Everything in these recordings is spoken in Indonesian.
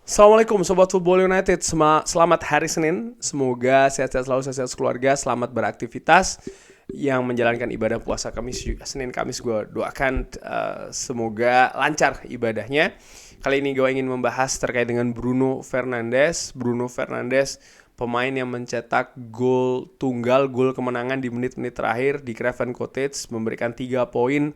Assalamualaikum Sobat Football United. Selamat hari Senin. Semoga sehat-sehat selalu, sehat-sehat keluarga. Selamat beraktivitas. Yang menjalankan ibadah puasa Senin Kamis gue doakan semoga lancar ibadahnya. Kali ini gue ingin membahas terkait dengan Bruno Fernandes. Bruno Fernandes, pemain yang mencetak gol tunggal, gol kemenangan di menit-menit terakhir di Craven Cottage, memberikan 3 poin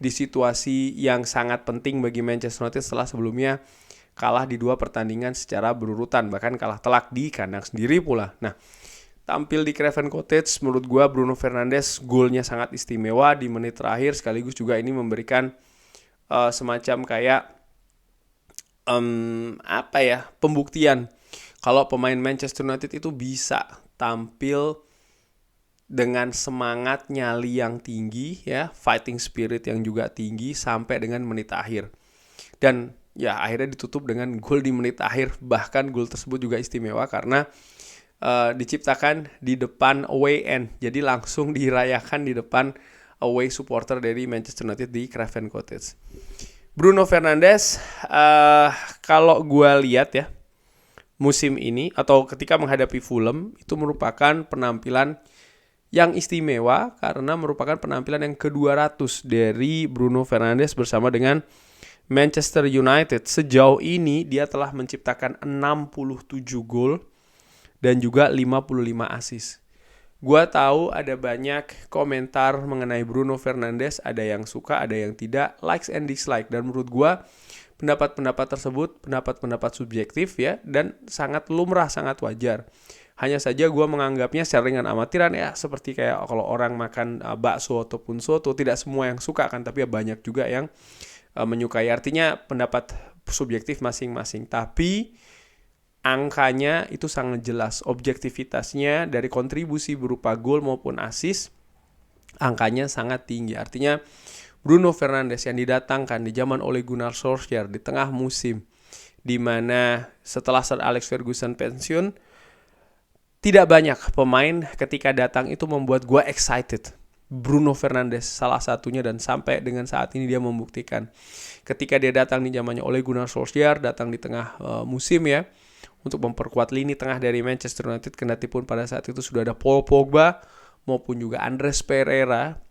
di situasi yang sangat penting bagi Manchester United setelah sebelumnya kalah di 2 pertandingan secara berurutan, bahkan kalah telak di kandang sendiri pula. Nah, tampil di Craven Cottage, menurut gue Bruno Fernandes golnya sangat istimewa di menit terakhir, sekaligus juga ini memberikan semacam kayak pembuktian kalau pemain Manchester United itu bisa tampil dengan semangat nyali yang tinggi, ya, fighting spirit yang juga tinggi sampai dengan menit akhir. Dan ya akhirnya ditutup dengan gol di menit akhir. Bahkan gol tersebut juga istimewa karena diciptakan di depan away end. Jadi langsung dirayakan di depan away supporter dari Manchester United di Craven Cottage. Bruno Fernandes, kalau gue lihat ya, musim ini atau ketika menghadapi Fulham, itu merupakan penampilan yang istimewa karena merupakan penampilan yang ke-200 dari Bruno Fernandes bersama dengan Manchester United. Sejauh ini dia telah menciptakan 67 gol dan juga 55 assist. Gua tahu ada banyak komentar mengenai Bruno Fernandes, ada yang suka, ada yang tidak, likes and dislike, dan menurut gua pendapat-pendapat tersebut pendapat-pendapat subjektif ya, dan sangat lumrah, sangat wajar. Hanya saja gue menganggapnya secara ringan amatiran ya, seperti kayak kalau orang makan bakso ataupun soto, tidak semua yang suka kan, tapi ya banyak juga yang menyukai. Artinya pendapat subjektif masing-masing, tapi angkanya itu sangat jelas. Objektivitasnya dari kontribusi berupa gol maupun assist, angkanya sangat tinggi. Artinya Bruno Fernandes yang didatangkan di zaman Ole Gunnar Solskjaer di tengah musim, di mana setelah Sir Alex Ferguson pensiun, tidak banyak pemain ketika datang itu membuat gue excited. Bruno Fernandes salah satunya, dan sampai dengan saat ini dia membuktikan. Ketika dia datang di zamannya Ole Gunnar Solskjaer, datang di tengah musim ya, untuk memperkuat lini tengah dari Manchester United, kendati pun pada saat itu sudah ada Paul Pogba maupun juga Andres Pereira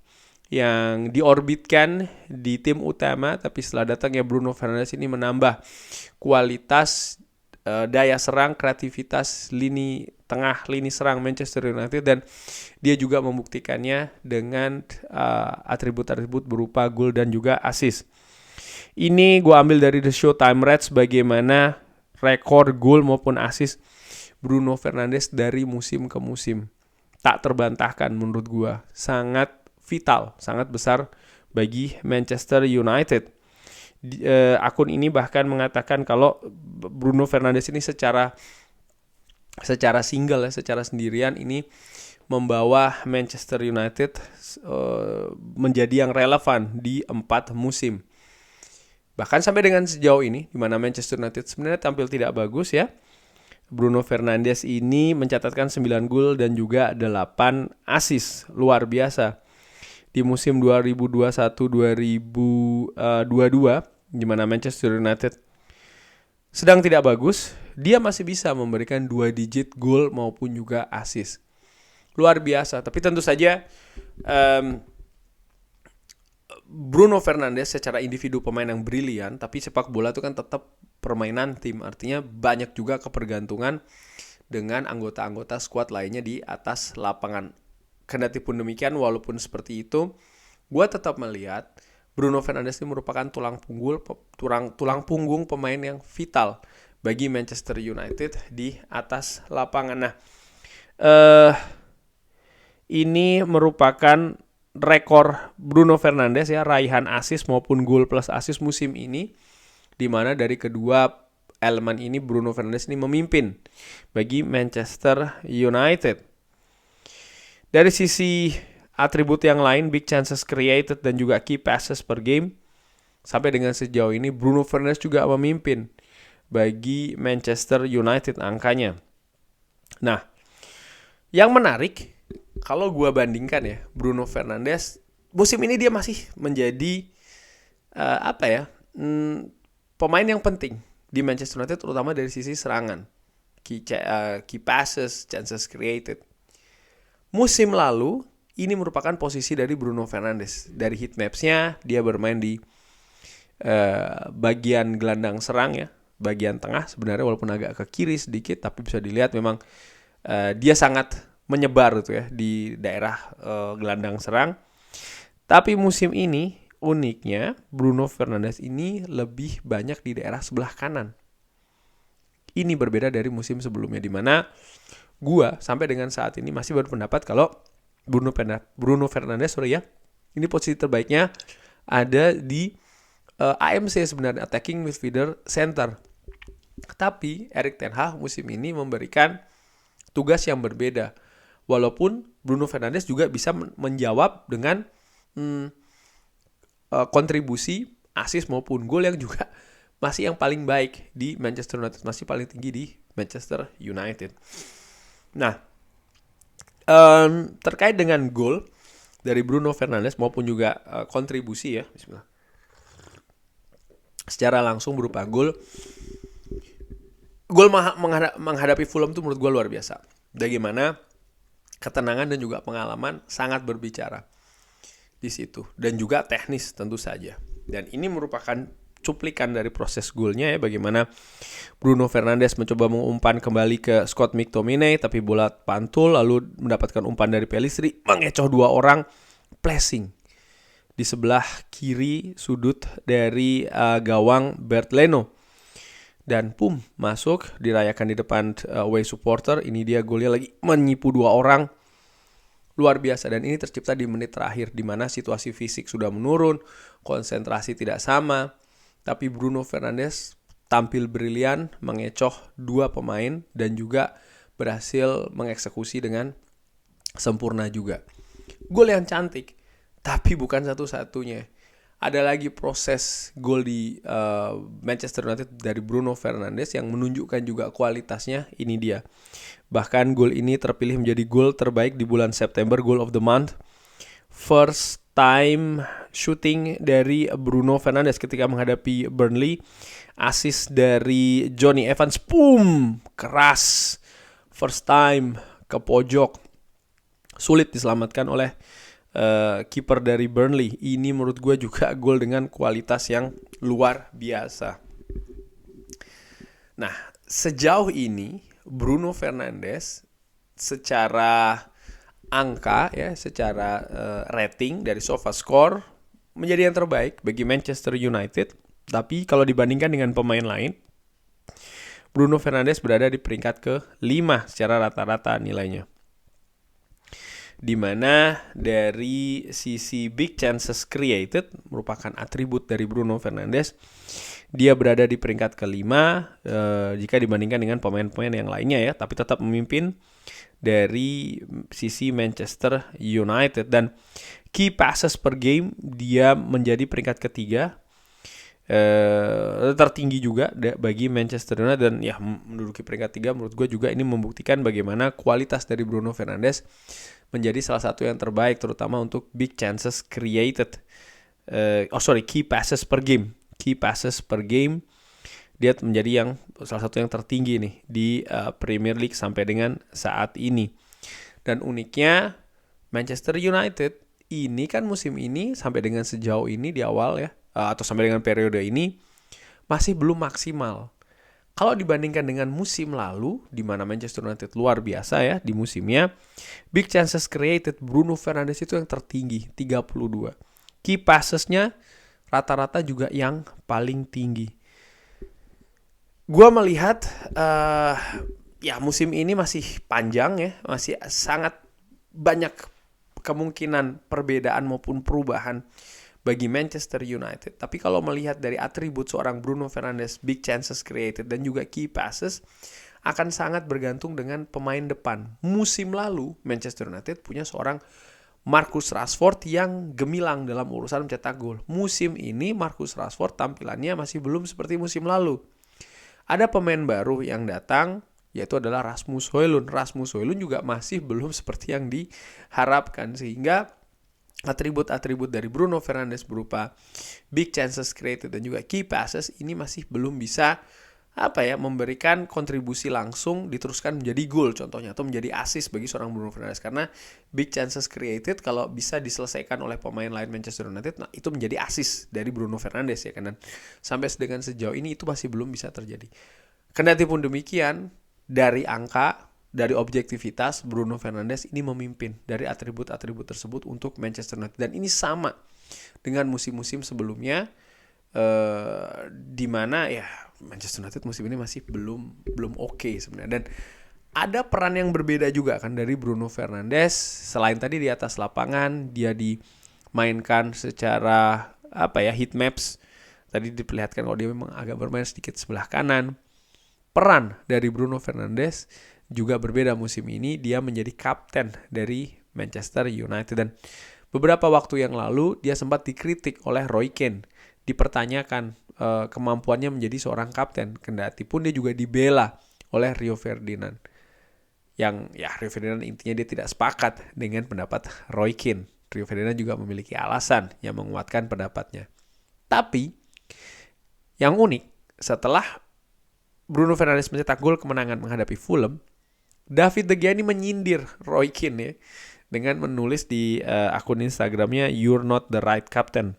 yang diorbitkan di tim utama, tapi setelah datangnya Bruno Fernandes ini menambah kualitas daya serang, kreativitas lini tengah, lini serang Manchester United, dan dia juga membuktikannya dengan atribut-atribut berupa gol dan juga assist. Ini gue ambil dari The Showtime Reds bagaimana rekor gol maupun assist Bruno Fernandes dari musim ke musim. Tak terbantahkan menurut gue, sangat vital, sangat besar bagi Manchester United. Akun ini bahkan mengatakan kalau Bruno Fernandes ini secara single ya, secara sendirian ini membawa Manchester United menjadi yang relevan di 4 musim. Bahkan sampai dengan sejauh ini, di mana Manchester United sebenarnya tampil tidak bagus ya, Bruno Fernandes ini mencatatkan 9 gol dan juga 8 assist. Luar biasa. Di musim 2021-2022, di mana Manchester United sedang tidak bagus, dia masih bisa memberikan 2 digit gol maupun juga assist. Luar biasa. Tapi tentu saja Bruno Fernandes secara individu pemain yang brilian, tapi sepak bola itu kan tetap permainan tim. Artinya banyak juga kepergantungan dengan anggota-anggota skuad lainnya di atas lapangan. Kendati pun demikian, walaupun seperti itu, gue tetap melihat Bruno Fernandes ini merupakan tulang punggung pemain yang vital bagi Manchester United di atas lapangan. Nah, ini merupakan rekor Bruno Fernandes ya, raihan assist maupun gol plus assist musim ini, di mana dari kedua elemen ini Bruno Fernandes ini memimpin bagi Manchester United. Dari sisi atribut yang lain, big chances created dan juga key passes per game, sampai dengan sejauh ini Bruno Fernandes juga memimpin bagi Manchester United angkanya. Nah, yang menarik kalau gue bandingkan ya, Bruno Fernandes musim ini dia masih menjadi pemain yang penting di Manchester United, terutama dari sisi serangan. Key passes, chances created. Musim lalu, ini merupakan posisi dari Bruno Fernandes. Dari heat maps-nya, dia bermain di bagian gelandang serang ya, bagian tengah sebenarnya, walaupun agak ke kiri sedikit, tapi bisa dilihat memang dia sangat menyebar gitu ya di daerah gelandang serang. Tapi musim ini uniknya Bruno Fernandes ini lebih banyak di daerah sebelah kanan. Ini berbeda dari musim sebelumnya, di mana gua sampai dengan saat ini masih berpendapat kalau Bruno Fernandes ini posisi terbaiknya ada di AMC sebenarnya, attacking midfielder center. Tapi Erik ten Hag musim ini memberikan tugas yang berbeda. Walaupun Bruno Fernandes juga bisa menjawab dengan kontribusi, assist maupun gol yang juga masih yang paling baik di Manchester United, masih paling tinggi di Manchester United. Nah, terkait dengan gol dari Bruno Fernandes maupun juga kontribusi ya, bismillah, secara langsung berupa gol menghadapi Fulham itu menurut gue luar biasa. Bagaimana ketenangan dan juga pengalaman sangat berbicara di situ, dan juga teknis tentu saja. Dan ini merupakan cuplikan dari proses golnya ya, bagaimana Bruno Fernandes mencoba mengumpan kembali ke Scott McTominay, tapi bola pantul lalu mendapatkan umpan dari Pellistri, mengecoh dua orang, placing di sebelah kiri sudut dari gawang Bernd Leno, dan masuk, dirayakan di depan away supporter. Ini dia golnya lagi, menyipu dua orang, luar biasa. Dan ini tercipta di menit terakhir, di mana situasi fisik sudah menurun, konsentrasi tidak sama, tapi Bruno Fernandes tampil brilian, mengecoh dua pemain dan juga berhasil mengeksekusi dengan sempurna juga. Gol yang cantik, tapi bukan satu-satunya. Ada lagi proses gol di Manchester United dari Bruno Fernandes yang menunjukkan juga kualitasnya. Ini dia. Bahkan gol ini terpilih menjadi gol terbaik di bulan September, Goal of the Month. First time shooting dari Bruno Fernandes ketika menghadapi Burnley. Assist dari Johnny Evans, keras. First time ke pojok. Sulit diselamatkan oleh kiper dari Burnley. Ini menurut gue juga gol dengan kualitas yang luar biasa. Nah, sejauh ini Bruno Fernandes secara angka ya, secara rating dari SofaScore menjadi yang terbaik bagi Manchester United. Tapi kalau dibandingkan dengan pemain lain, Bruno Fernandes berada di peringkat ke-5 secara rata-rata nilainya. Di mana dari sisi big chances created merupakan atribut dari Bruno Fernandes, dia berada di peringkat ke-5 jika dibandingkan dengan pemain-pemain yang lainnya ya, tapi tetap memimpin dari sisi Manchester United. Dan key passes per game dia menjadi peringkat ke-3, tertinggi juga bagi Manchester United, dan ya menduduki peringkat 3 menurut gue juga ini membuktikan bagaimana kualitas dari Bruno Fernandes menjadi salah satu yang terbaik, terutama untuk big chances created. Key passes per game. Key passes per game dia menjadi salah satu yang tertinggi nih di Premier League sampai dengan saat ini. Dan uniknya Manchester United ini kan musim ini sampai dengan sejauh ini di awal ya, atau sampai dengan periode ini masih belum maksimal. Kalau dibandingkan dengan musim lalu, di mana Manchester United luar biasa ya di musimnya, big chances created Bruno Fernandes itu yang tertinggi, 32. Key passesnya rata-rata juga yang paling tinggi. Gua melihat musim ini masih panjang ya, masih sangat banyak kemungkinan perbedaan maupun perubahan bagi Manchester United. Tapi kalau melihat dari atribut seorang Bruno Fernandes, big chances created dan juga key passes, akan sangat bergantung dengan pemain depan. Musim lalu Manchester United punya seorang Marcus Rashford yang gemilang dalam urusan mencetak gol. Musim ini Marcus Rashford tampilannya masih belum seperti musim lalu. Ada pemain baru yang datang, yaitu adalah Rasmus Højlund. Rasmus Højlund juga masih belum seperti yang diharapkan, sehingga atribut-atribut dari Bruno Fernandes berupa big chances created dan juga key passes ini masih belum bisa memberikan kontribusi langsung diteruskan menjadi gol contohnya, atau menjadi assist bagi seorang Bruno Fernandes, karena big chances created kalau bisa diselesaikan oleh pemain lain Manchester United, nah itu menjadi assist dari Bruno Fernandes ya kan. Dan sampai dengan sejauh ini itu masih belum bisa terjadi. Kendati pun demikian, dari angka, dari objektivitas, Bruno Fernandes ini memimpin dari atribut-atribut tersebut untuk Manchester United. Dan ini sama dengan musim-musim sebelumnya, di mana ya Manchester United musim ini masih belum oke sebenarnya. Dan ada peran yang berbeda juga kan dari Bruno Fernandes. Selain tadi di atas lapangan dia dimainkan secara heat maps. Tadi diperlihatkan kalau dia memang agak bermain sedikit sebelah kanan. Peran dari Bruno Fernandes juga berbeda musim ini. Dia menjadi kapten dari Manchester United, dan beberapa waktu yang lalu dia sempat dikritik oleh Roy Keane, dipertanyakan kemampuannya menjadi seorang kapten, kendati pun dia juga dibela oleh Rio Ferdinand. Yang ya Rio Ferdinand intinya dia tidak sepakat dengan pendapat Roy Keane. Rio Ferdinand juga memiliki alasan yang menguatkan pendapatnya. Tapi yang unik, setelah Bruno Fernandes mencetak gol kemenangan menghadapi Fulham, David De Gea ini menyindir Roy Keane ya, dengan menulis di akun Instagramnya, "You're not the right captain."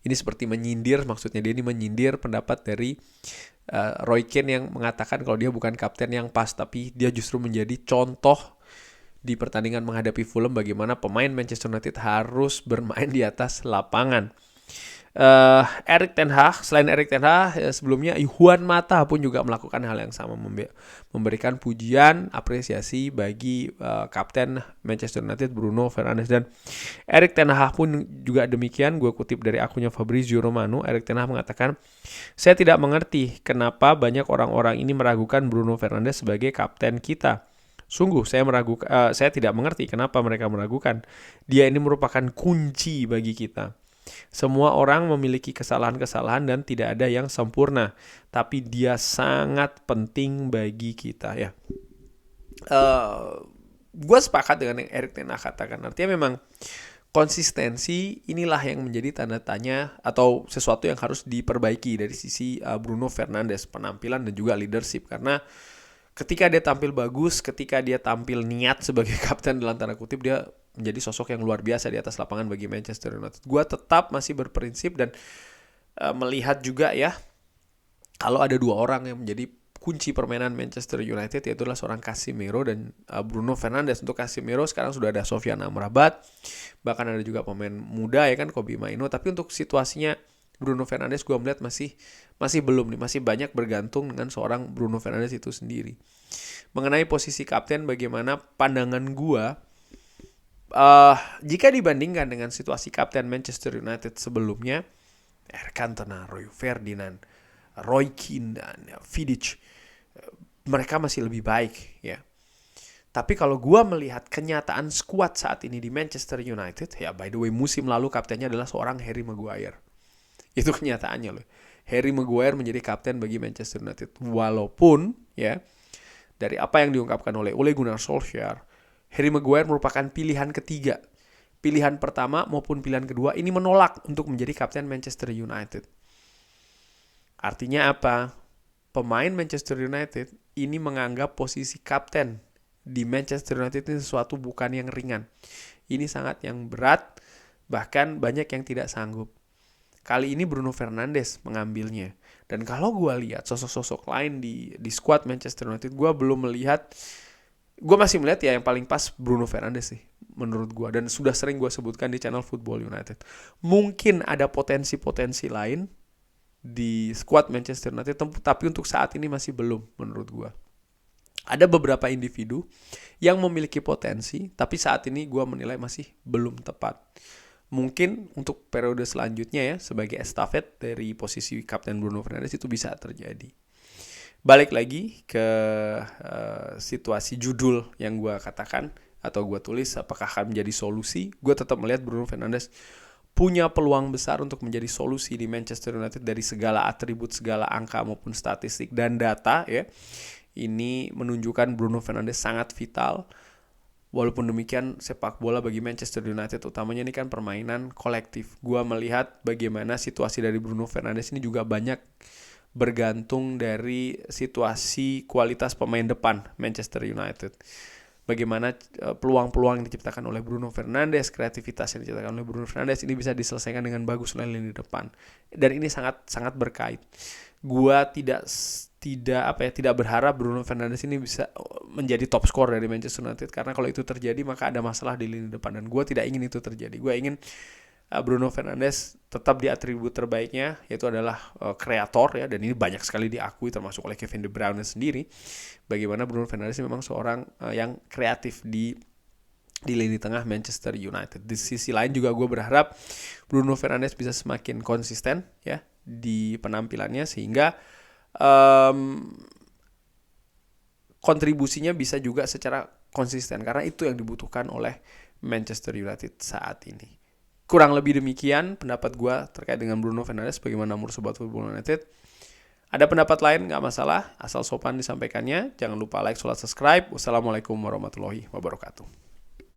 Ini seperti menyindir, maksudnya dia ini menyindir pendapat dari Roy Keane yang mengatakan kalau dia bukan kapten yang pas, tapi dia justru menjadi contoh di pertandingan menghadapi Fulham bagaimana pemain Manchester United harus bermain di atas lapangan. Erik ten Hag, selain Erik ten Hag, sebelumnya Juan Mata pun juga melakukan hal yang sama, memberikan pujian, apresiasi bagi kapten Manchester United Bruno Fernandes. Dan Erik ten Hag pun juga demikian. Gue kutip dari akunnya Fabrizio Romano. Erik ten Hag mengatakan, "Saya tidak mengerti kenapa banyak orang-orang ini meragukan Bruno Fernandes sebagai kapten kita. Sungguh saya tidak mengerti kenapa mereka meragukan. Dia ini merupakan kunci bagi kita. Semua orang memiliki kesalahan-kesalahan dan tidak ada yang sempurna, tapi dia sangat penting bagi kita." Ya, gue sepakat dengan yang Erik ten Hag katakan. Artinya memang konsistensi inilah yang menjadi tanda tanya atau sesuatu yang harus diperbaiki dari sisi Bruno Fernandes, penampilan dan juga leadership. Karena ketika dia tampil bagus, ketika dia tampil niat sebagai kapten dalam tanda kutip, dia menjadi sosok yang luar biasa di atas lapangan bagi Manchester United. Gue tetap masih berprinsip dan melihat juga ya, kalau ada dua orang yang menjadi kunci permainan Manchester United, yaitu adalah seorang Casemiro dan Bruno Fernandes. Untuk Casemiro sekarang sudah ada Sofyan Amrabat, bahkan ada juga pemain muda ya kan, Kobbie Mainoo. Tapi untuk situasinya Bruno Fernandes gue melihat masih belum nih, masih banyak bergantung dengan seorang Bruno Fernandes itu sendiri. Mengenai posisi kapten, bagaimana pandangan gue? Jika dibandingkan dengan situasi kapten Manchester United sebelumnya, Eric Cantona, Rio Ferdinand, Roy Keane, dan Vidic, mereka masih lebih baik ya. Tapi kalau gue melihat kenyataan skuad saat ini di Manchester United, ya by the way musim lalu kaptennya adalah seorang Harry Maguire. Itu kenyataannya loh. Harry Maguire menjadi kapten bagi Manchester United. Walaupun ya, dari apa yang diungkapkan oleh Ole Gunnar Solskjaer, Harry Maguire merupakan pilihan ketiga. Pilihan pertama maupun pilihan kedua ini menolak untuk menjadi kapten Manchester United. Artinya apa? Pemain Manchester United ini menganggap posisi kapten di Manchester United ini sesuatu bukan yang ringan. Ini sangat yang berat, bahkan banyak yang tidak sanggup. Kali ini Bruno Fernandes mengambilnya. Dan kalau gue lihat sosok-sosok lain di skuad Manchester United, gue masih melihat ya yang paling pas Bruno Fernandes sih menurut gue. Dan sudah sering gue sebutkan di channel Football United. Mungkin ada potensi-potensi lain di skuad Manchester United, tapi untuk saat ini masih belum menurut gue. Ada beberapa individu yang memiliki potensi, tapi saat ini gue menilai masih belum tepat. Mungkin untuk periode selanjutnya ya, sebagai estafet dari posisi Kapten Bruno Fernandes itu bisa terjadi. Balik lagi ke situasi judul yang gue katakan atau gue tulis, apakah akan menjadi solusi? Gue tetap melihat Bruno Fernandes punya peluang besar untuk menjadi solusi di Manchester United dari segala atribut, segala angka maupun statistik dan data ya. Ini menunjukkan Bruno Fernandes sangat vital. Walaupun demikian, sepak bola bagi Manchester United utamanya ini kan permainan kolektif. Gua melihat bagaimana situasi dari Bruno Fernandes ini juga banyak bergantung dari situasi kualitas pemain depan Manchester United. Bagaimana peluang-peluang yang diciptakan oleh Bruno Fernandes, kreativitas yang diciptakan oleh Bruno Fernandes ini bisa diselesaikan dengan bagus oleh lini depan. Dan ini sangat berkait. Gua tidak berharap Bruno Fernandes ini bisa menjadi top skor dari Manchester United, karena kalau itu terjadi maka ada masalah di lini depan, dan gua tidak ingin itu terjadi. Gua ingin Bruno Fernandes tetap di atribut terbaiknya, yaitu adalah kreator ya, dan ini banyak sekali diakui termasuk oleh Kevin De Bruyne sendiri. Bagaimana Bruno Fernandes memang seorang yang kreatif di lini tengah Manchester United. Di sisi lain juga gue berharap Bruno Fernandes bisa semakin konsisten ya di penampilannya, sehingga kontribusinya bisa juga secara konsisten, karena itu yang dibutuhkan oleh Manchester United saat ini. Kurang lebih demikian pendapat gue terkait dengan Bruno Fernandes. Bagaimana menurut Sobat Football United? Ada pendapat lain gak masalah, asal sopan disampaikannya. Jangan lupa like, subscribe. Wassalamualaikum warahmatullahi wabarakatuh.